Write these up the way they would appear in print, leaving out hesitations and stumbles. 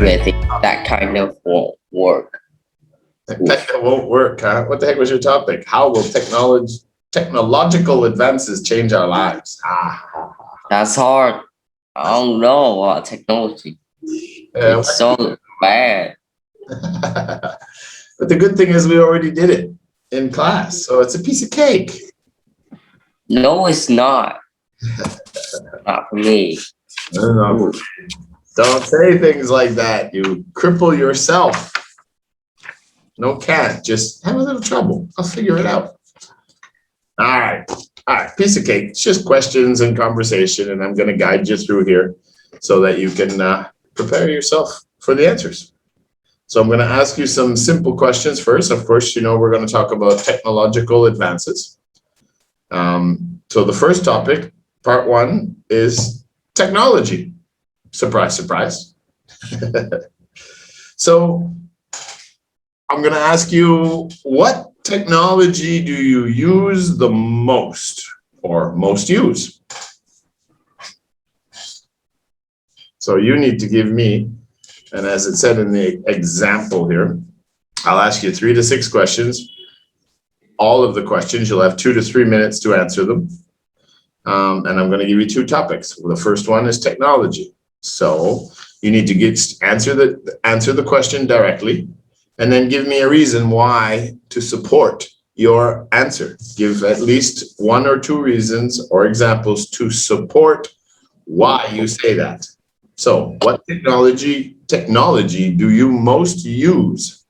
I think that kind of won't work. That won't work, huh? What the heck was your topic? How will technological advances change our lives? That's hard. I don't know about technology. It's so bad. But the good thing is we already did it in class, so it's a piece of cake. No, it's not. Not for me. No. Don't say things like that. You cripple yourself. No, can't. Just have a little trouble. I'll figure it out. All right. Piece of cake. It's just questions and conversation, and I'm going to guide you through here so that you can prepare yourself for the answers. So I'm going to ask you some simple questions first. Of course, we're going to talk about technological advances. So the first topic, part one, is technology. Surprise, surprise. So I'm going to ask you, what technology do you use the most or most use? So you need to give me, and as it said in the example here, I'll ask you 3 to 6 questions. All of the questions, you'll have 2 to 3 minutes to answer them. And I'm going to give you 2 topics. Well, the first one is technology. So you need to answer the question directly, and then give me a reason why to support your answer. Give at least 1 or 2 reasons or examples to support why you say that. So what technology do you most use?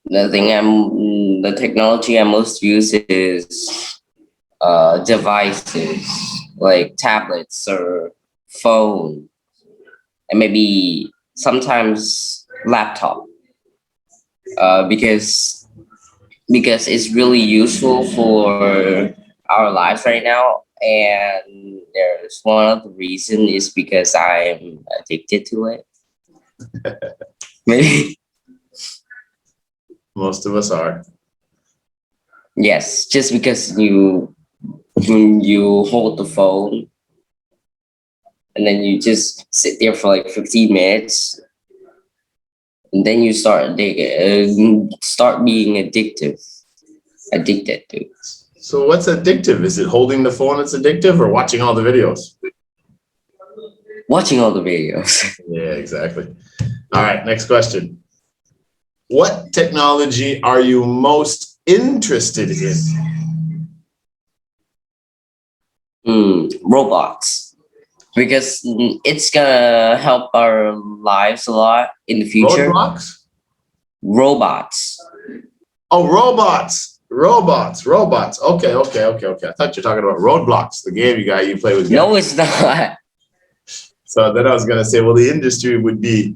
The technology I most use is devices like tablets or phone, and maybe sometimes laptop, because it's really useful for our lives right now. And there's one of the reason is because I'm addicted to it. Maybe. Most of us are. Yes, just because you hold the phone and then you just sit there for like 15 minutes, and then you start being addicted to it. So what's addictive? Is it holding the phone that's addictive, or watching all the videos? Watching all the videos. Yeah, exactly. All right, next question. What technology are you most interested in? Robots. Because it's gonna help our lives a lot in the future. Roadblocks? Robots. Oh, robots. Okay. I thought you were talking about Roadblocks, the game you play with. No, it's not. So then I was gonna say, well, the industry would be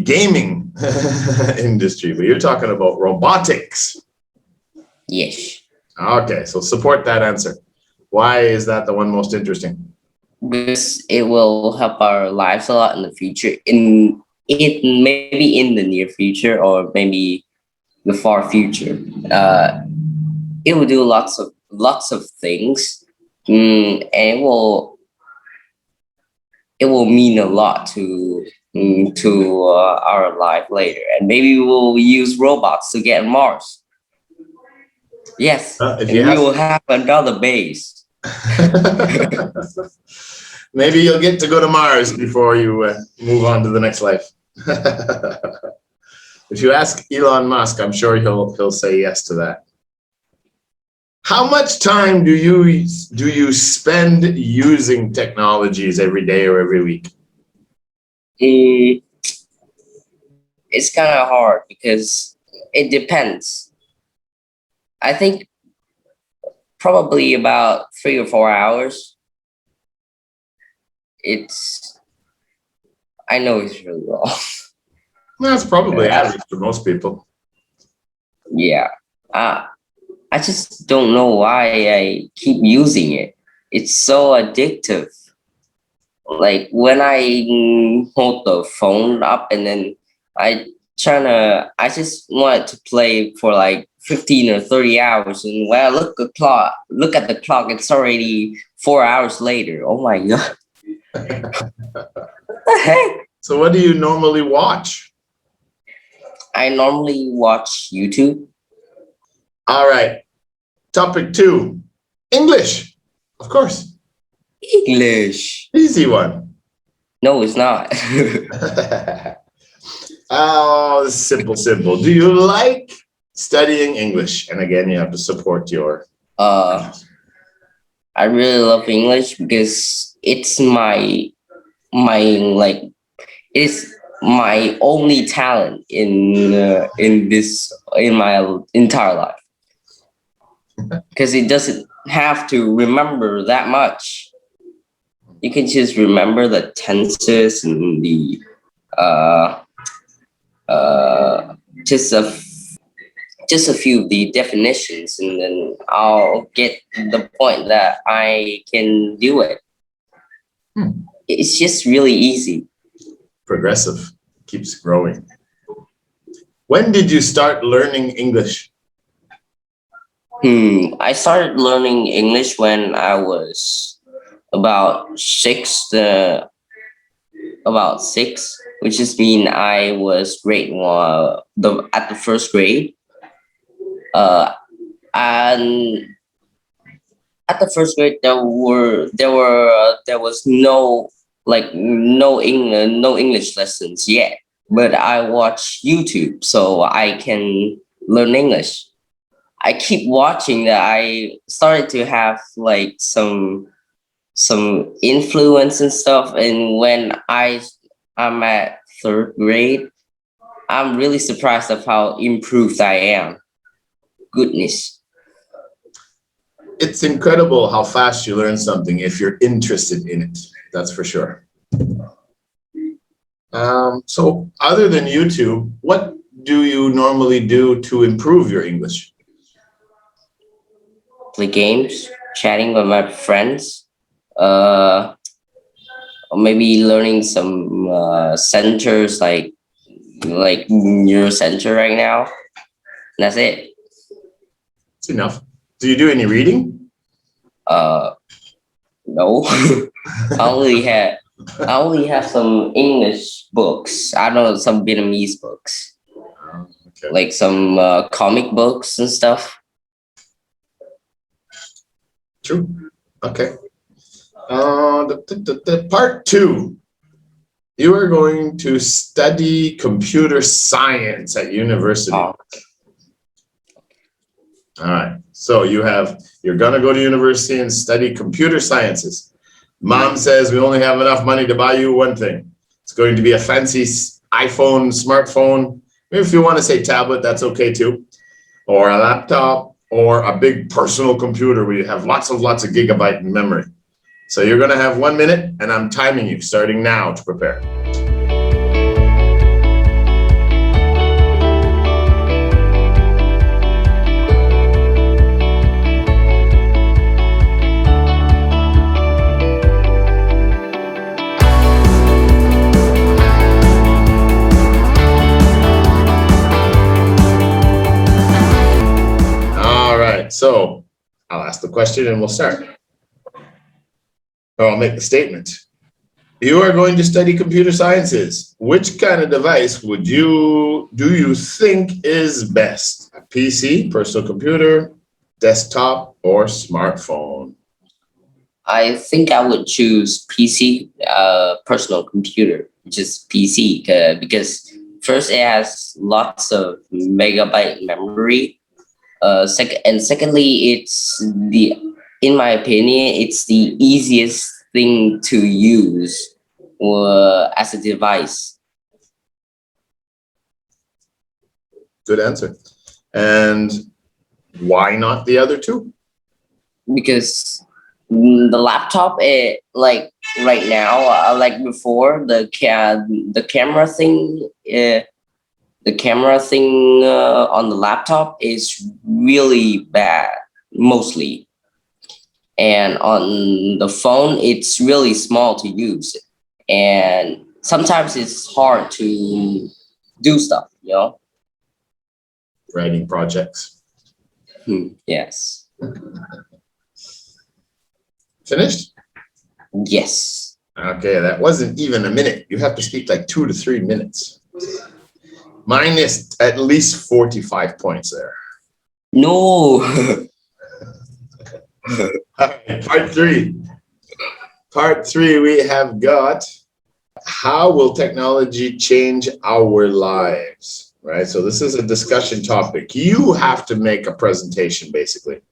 gaming industry, but you're talking about robotics. Yes. Okay, so support that answer. Why is that the one most interesting? Because it will help our lives a lot in the future. Maybe in the near future, or maybe the far future. It will do lots of things, and it will mean a lot to our life later. And maybe we'll use robots to get on Mars. Yes, and we will have another base. Maybe you'll get to go to Mars before you move on to the next life. If you ask Elon Musk, I'm sure he'll say yes to that. How much time do you spend using technologies every day or every week? It's kind of hard because it depends. I think probably about 3 or 4 hours. I know it's really wrong. That's probably average for most people. Yeah. I just don't know why I keep using it. It's so addictive. Like when I hold the phone up and then I just want to play for like 15 or 30 hours, and when I look at the clock, it's already 4 hours later. Oh my God. What the heck? So what do you normally watch? I normally watch YouTube. All right. Topic 2, English. Of course. English. Easy one. No, it's not. Oh, simple. Do you like studying English? And again, you have to support your. I really love English because it's like it's my only talent in my entire life. Because it doesn't have to remember that much. You can just remember the tenses and the just a few of the definitions, and then I'll get the point that I can do it. It's just really easy. Progressive, keeps growing. When did you start learning English? I started learning English when I was about six, which just mean I was grade one, at the first grade. And at the first grade, there was no English lessons yet. But I watch YouTube so I can learn English. I keep watching that. I started to have like some influence and stuff. And when I'm at third grade, I'm really surprised of how improved I am. Goodness. It's incredible how fast you learn something if you're interested in it. That's for sure. So other than YouTube, what do you normally do to improve your English? Play games, chatting with my friends, or maybe learning some centers like Euro Center right now. That's it. It's enough. Do you do any reading? No. I only have some English books. I know some Vietnamese books, Okay. like some comic books and stuff. True. Okay. Part 2. You are going to study computer science at university. Oh. All right. So you're going to go to university and study computer sciences. Mom says we only have enough money to buy you one thing. It's going to be a fancy iPhone, smartphone. Maybe if you want to say tablet, that's okay too. Or a laptop, or a big personal computer where you have lots of gigabyte in memory. So you're going to have 1 minute, and I'm timing you starting now to prepare. So I'll ask the question and we'll start. Or I'll make the statement. You are going to study computer sciences. Which kind of device do you think is best? A PC, personal computer, desktop, or smartphone? I think I would choose PC, personal computer, just PC, because first it has lots of megabyte memory. Secondly, in my opinion, it's the easiest thing to use as a device. Good answer. And why not the other two? Because the laptop, like right now, like before, the camera thing. The camera thing on the laptop is really bad, mostly. And on the phone, it's really small to use. And sometimes it's hard to do stuff, you know? Writing projects. Yes. Finished? Yes. Okay, that wasn't even a minute. You have to speak like 2 to 3 minutes. Minus at least 45 points there. No. All right, part three. Part three, we have got how will technology change our lives, right? So this is a discussion topic. You have to make a presentation, basically,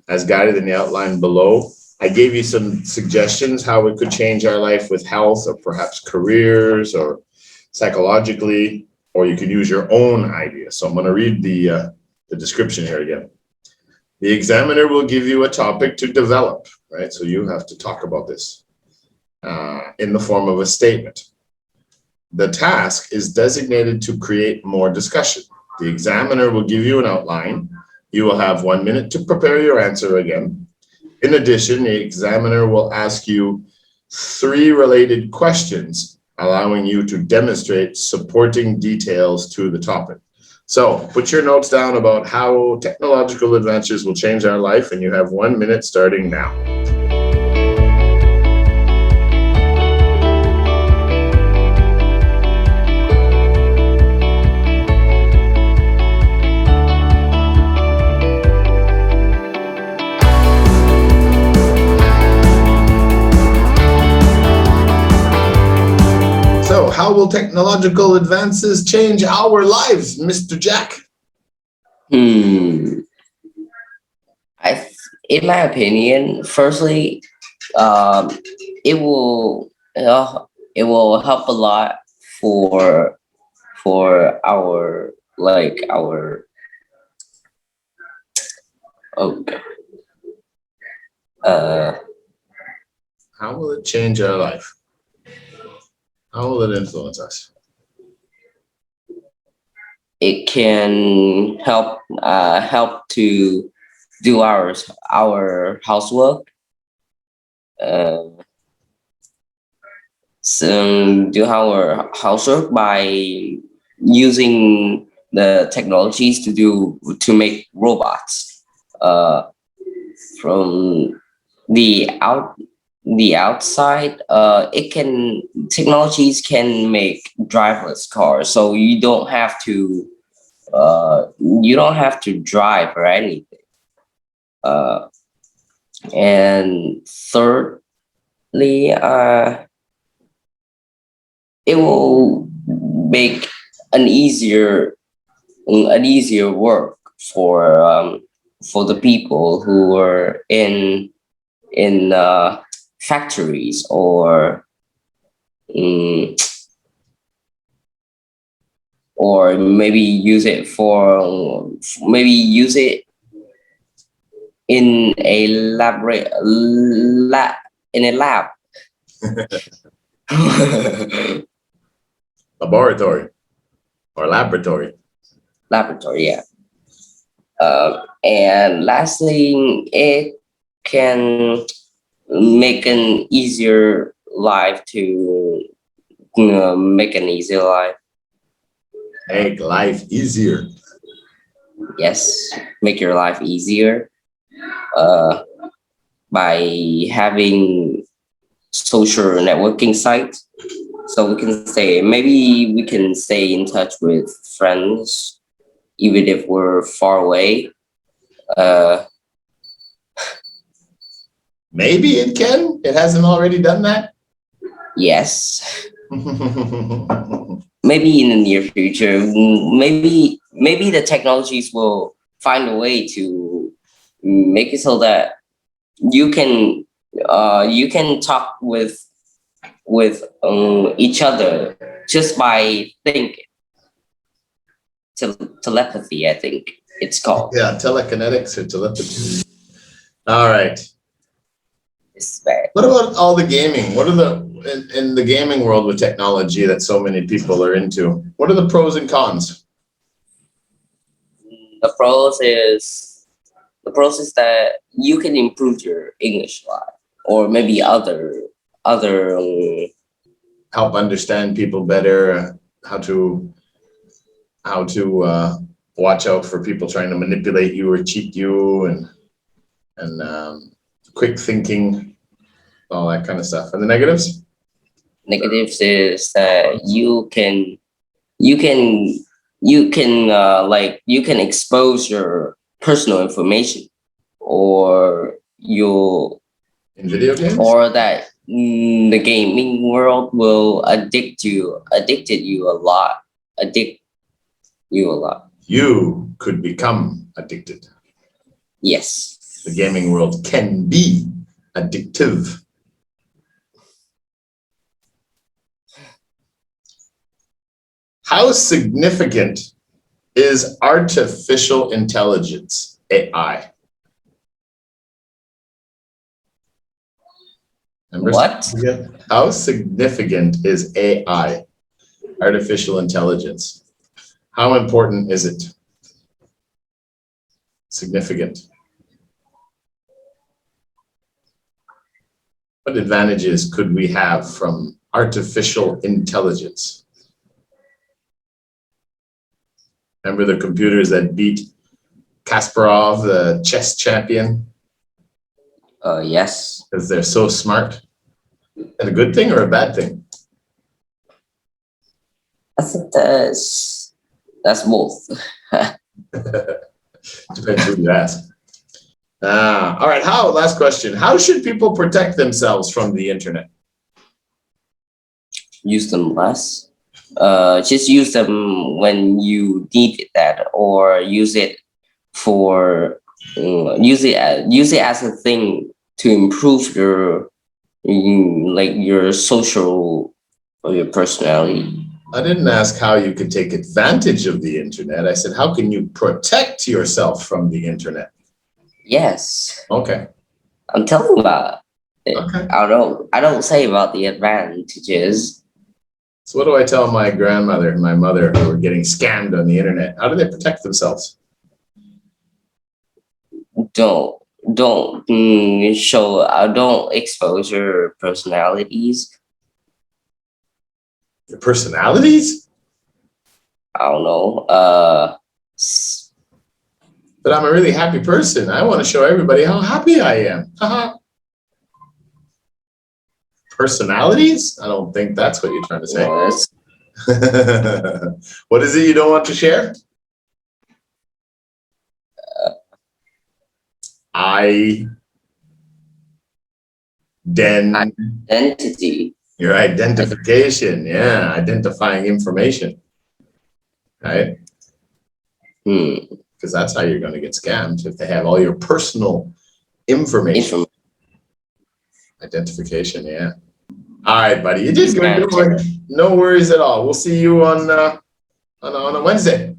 as guided in the outline below. I gave you some suggestions how it could change our life with health or perhaps careers or psychologically, or you can use your own idea. So I'm going to read the description here again. The examiner will give you a topic to develop, right? So you have to talk about this in the form of a statement. The task is designated to create more discussion. The examiner will give you an outline. You will have 1 minute to prepare your answer again. In addition, the examiner will ask you 3 related questions, allowing you to demonstrate supporting details to the topic. So put your notes down about how technological advances will change our life, and you have 1 minute starting now. So how will technological advances change our lives, Mr. Jack? In my opinion, firstly, it will help a lot for our How will it change our life? How will it influence us? it can help to do our housework. So do our housework by using the technologies to make robots. From the outside, technologies can make driverless cars, so you don't have to drive or anything. And thirdly, it will make an easier work for the people who are in factories or maybe use it in a lab. Laboratory or laboratory. Laboratory, yeah. And lastly, it can make an easier life to make an easier life. Make life easier. Yes, make your life easier by having social networking sites. So we can stay in touch with friends even if we're far away. Maybe it can. It hasn't already done that. Yes. Maybe in the near future, maybe the technologies will find a way to make it so that you can talk with each other just by thinking. Telepathy, I think it's called. Yeah, telekinetics or telepathy. All right. It's bad. What about all the gaming? What are in the gaming world with technology that so many people are into? What are the pros and cons? The pros is that you can improve your English life, or maybe other help understand people better, how to watch out for people trying to manipulate you or cheat you, and quick thinking. all that kind of stuff. And the negatives? Negatives is that you can expose your personal information, or in video games, or that the gaming world will addict you a lot. You could become addicted. Yes. The gaming world can be addictive. How significant is artificial intelligence, AI? What? How significant is AI, artificial intelligence? How important is it? Significant. What advantages could we have from artificial intelligence? Remember the computers that beat Kasparov, the chess champion? Yes. Because they're so smart. Is that a good thing or a bad thing? I think that's both. Depends who you ask. All right, last question. How should people protect themselves from the internet? Use them less. Just use them when you need that, or use it for use it as a thing to improve your your social or your personality. I didn't ask how you could take advantage of the internet. I said, how can you protect yourself from the internet? Yes. Okay. I'm telling about it. Okay. I don't say about the advantages. So what do I tell my grandmother and my mother who are getting scammed on the internet? How do they protect themselves? Don't expose your personalities. Your personalities? I don't know. But I'm a really happy person. I want to show everybody how happy I am. Personalities? I don't think that's what you're trying to say. Yes. What is it you don't want to share? Identity. Your identification. Yeah, identifying information. Right? Because that's how you're going to get scammed, if they have all your personal information. Identification, yeah. All right, buddy. You did good. No worries at all. We'll see you on a Wednesday.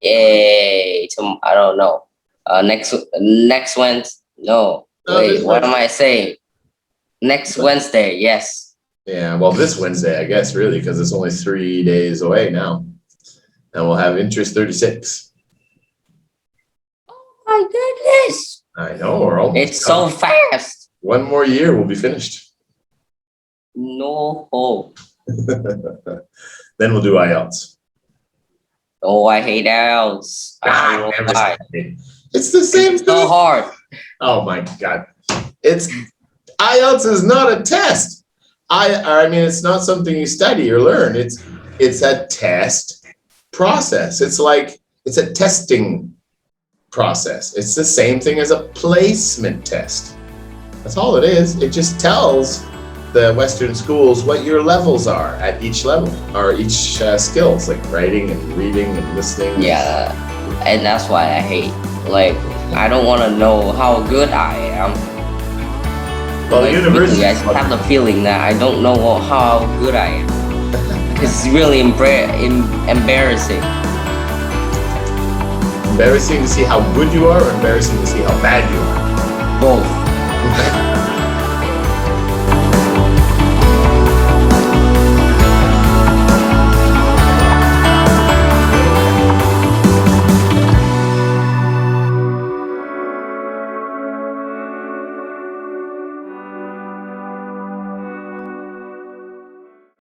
Yay! I don't know. Next Wednesday. No. Wait, what am I saying? Next Wednesday. Yes. Yeah. Well, this Wednesday, I guess, really, because it's only 3 days away now, and we'll have interest 36. Oh my goodness! I know. We're almost. It's done. So fast. One more year, we'll be finished. No hope. Then we'll do IELTS. Oh, I hate IELTS. It's the same thing. So hard. Oh my God. IELTS is not a test. I mean, it's not something you study or learn. It's a test process. It's a testing process. It's the same thing as a placement test. That's all it is. It just tells the Western schools what your levels are at each level, or each skills, like writing and reading and listening. Yeah, and that's why I hate. I don't want to know how good I am. Well, the university. I have the feeling that I don't know how good I am. It's really embarrassing. Embarrassing to see how good you are, or embarrassing to see how bad you are? Both.